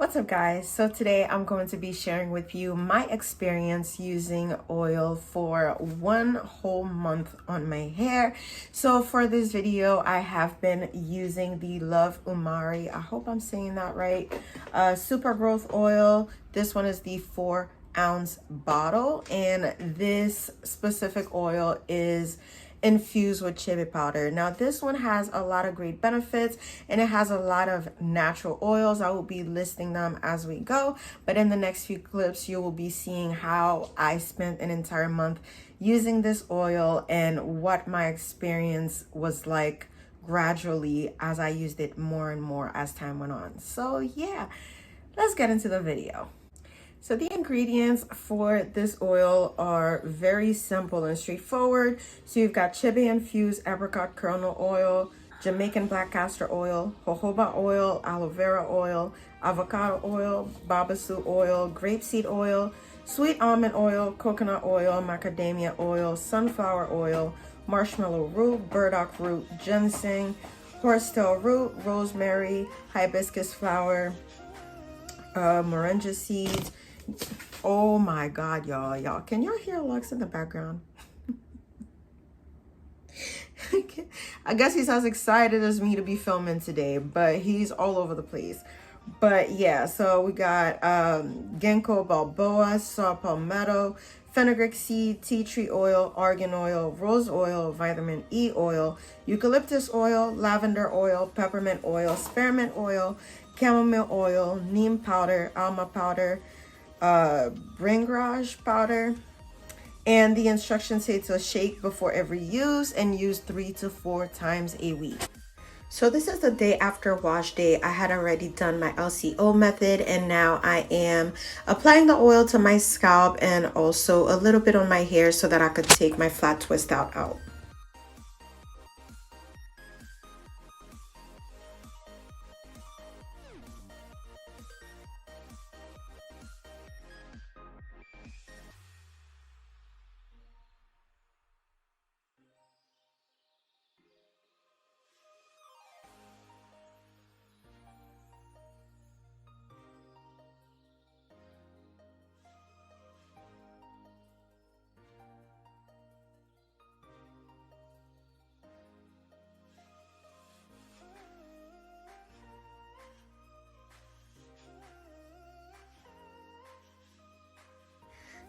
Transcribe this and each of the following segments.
What's up, guys? So today I'm going to be sharing with you my experience using oil for 1 whole month on my hair. So for this video, I have been using the Love Umari, I hope I'm saying that right, super growth oil. This one is the 4-ounce bottle, and this specific oil is infused with chive powder. Now this one has a lot of great benefits and it has a lot of natural oils. I will be listing them as we go, but in the next few clips you will be seeing how I spent an entire month using this oil and what my experience was like gradually as I used it more and more as time went on. So yeah, let's get into the video. So the ingredients for this oil are very simple and straightforward. So you've got chive infused apricot kernel oil, Jamaican black castor oil, jojoba oil, aloe vera oil, avocado oil, babasu oil, grapeseed oil, sweet almond oil, coconut oil, macadamia oil, sunflower oil, marshmallow root, burdock root, ginseng, horsetail root, rosemary, hibiscus flower, moringa seeds. Oh my god, y'all can y'all hear Lux in the background? I guess he's as excited as me to be filming today, but he's all over the place. But yeah, so we got ginkgo biloba, saw palmetto, fenugreek seed, tea tree oil, argan oil, rose oil, vitamin E oil, eucalyptus oil, lavender oil, peppermint oil, spearmint oil, chamomile oil, neem powder, alma powder, bringrage powder. And the instructions say to shake before every use and use 3 to 4 times a week. So this is the day after wash day. I had already done my LCO method and now I am applying the oil to my scalp and also a little bit on my hair so that I could take my flat twist out.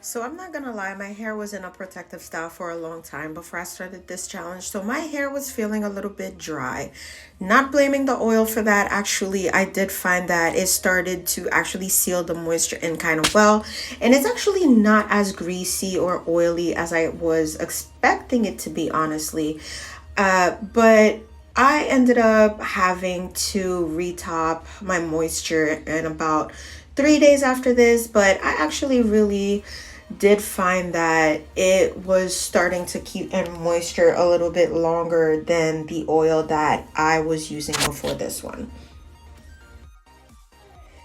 So I'm not gonna lie, my hair was in a protective style for a long time before I started this challenge. So my hair was feeling a little bit dry. Not blaming the oil for that. Actually, I did find that it started to actually seal the moisture in kind of well. And it's actually not as greasy or oily as I was expecting it to be, honestly. But I ended up having to retop my moisture in about 3 days after this, but I actually really did find that it was starting to keep in moisture a little bit longer than the oil that I was using before this one.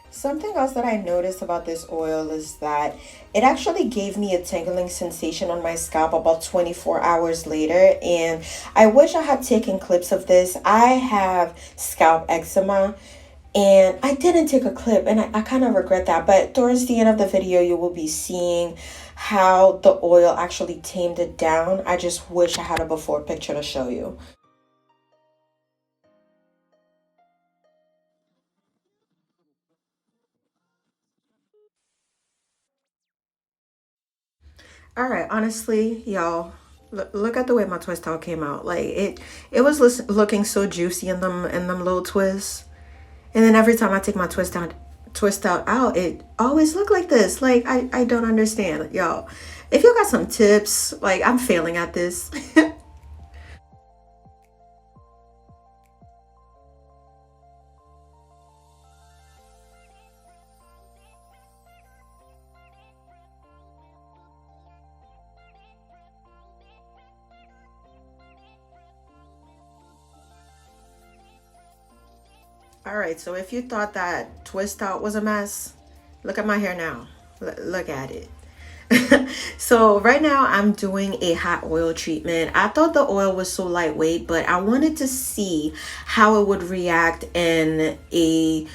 Something else that I noticed about this oil is that it actually gave me a tingling sensation on my scalp about 24 hours later, and I wish I had taken clips of this. I have scalp eczema and I didn't take a clip and I kind of regret that, but towards the end of the video you will be seeing how the oil actually tamed it down. I just wish I had a before picture to show you. All right, honestly, y'all, look at the way my twist out came out. Like it was looking so juicy in them little twists. And then every time I take my twist out, it always look like this. Like I don't understand, y'all. If you got some tips, like I'm failing at this. All right, so if you thought that twist out was a mess, look at my hair now. Look at it. So right now I'm doing a hot oil treatment. I thought the oil was so lightweight, but I wanted to see how it would react in a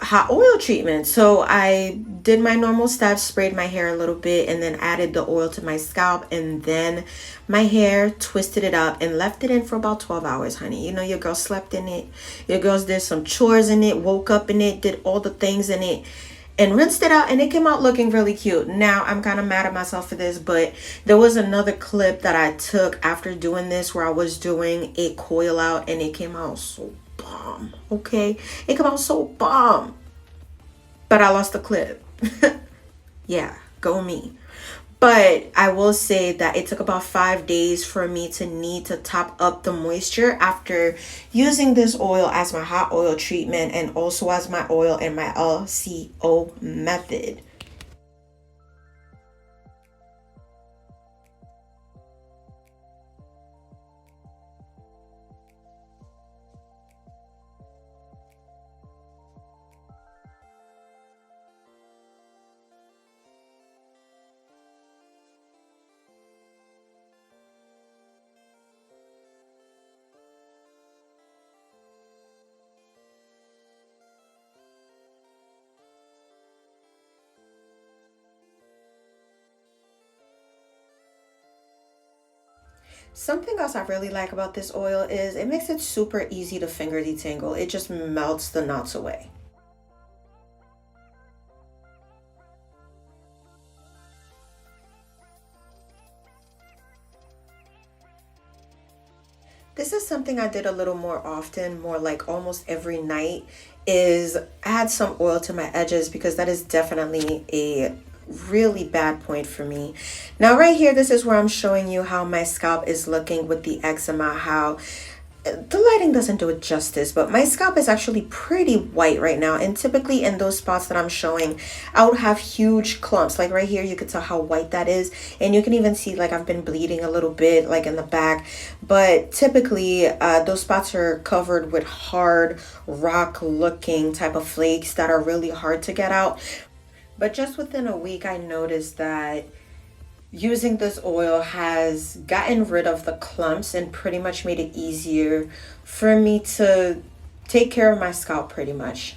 hot oil treatment. So I did my normal steps, sprayed my hair a little bit, and then added the oil to my scalp, and then my hair, twisted it up and left it in for about 12 hours, honey. You know, your girl slept in it, your girls did some chores in it, woke up in it, did all the things in it, and rinsed it out, and it came out looking really cute. Now I'm kind of mad at myself for this, but there was another clip that I took after doing this where I was doing a coil out, and it came out so bomb. Okay, it came out so bomb, but I lost the clip. Yeah, go me. But I will say that it took about 5 days for me to need to top up the moisture after using this oil as my hot oil treatment and also as my oil in my LCO method. Something else I really like about this oil is it makes it super easy to finger detangle. It just melts the knots away. This is something I did a little more often, more like almost every night, is add some oil to my edges because that is definitely a really bad point for me. Now right here, this is where I'm showing you how my scalp is looking with the eczema, how the lighting doesn't do it justice, but my scalp is actually pretty white right now. And typically in those spots that I'm showing, I would have huge clumps. Like right here, you could tell how white that is. And you can even see like I've been bleeding a little bit like in the back. But typically those spots are covered with hard rock looking type of flakes that are really hard to get out. But just within a week, I noticed that using this oil has gotten rid of the clumps and pretty much made it easier for me to take care of my scalp pretty much.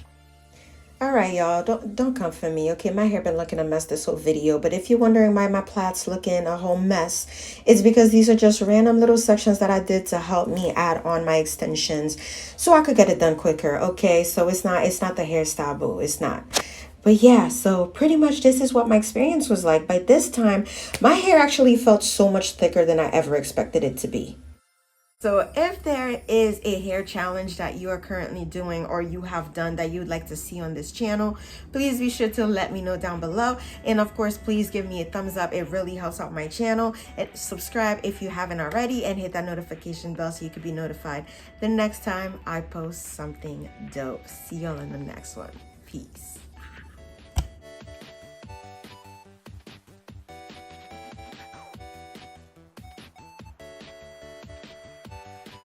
All right, y'all, don't come for me, okay? My hair been looking a mess this whole video, but if you're wondering why my plaits looking a whole mess, it's because these are just random little sections that I did to help me add on my extensions so I could get it done quicker, okay? So it's not the hairstyle, boo, it's not. But yeah, so pretty much this is what my experience was like. By this time, my hair actually felt so much thicker than I ever expected it to be. So if there is a hair challenge that you are currently doing or you have done that you'd like to see on this channel, please be sure to let me know down below. And of course, please give me a thumbs up. It really helps out my channel. And subscribe if you haven't already and hit that notification bell so you can be notified the next time I post something dope. See y'all in the next one. Peace.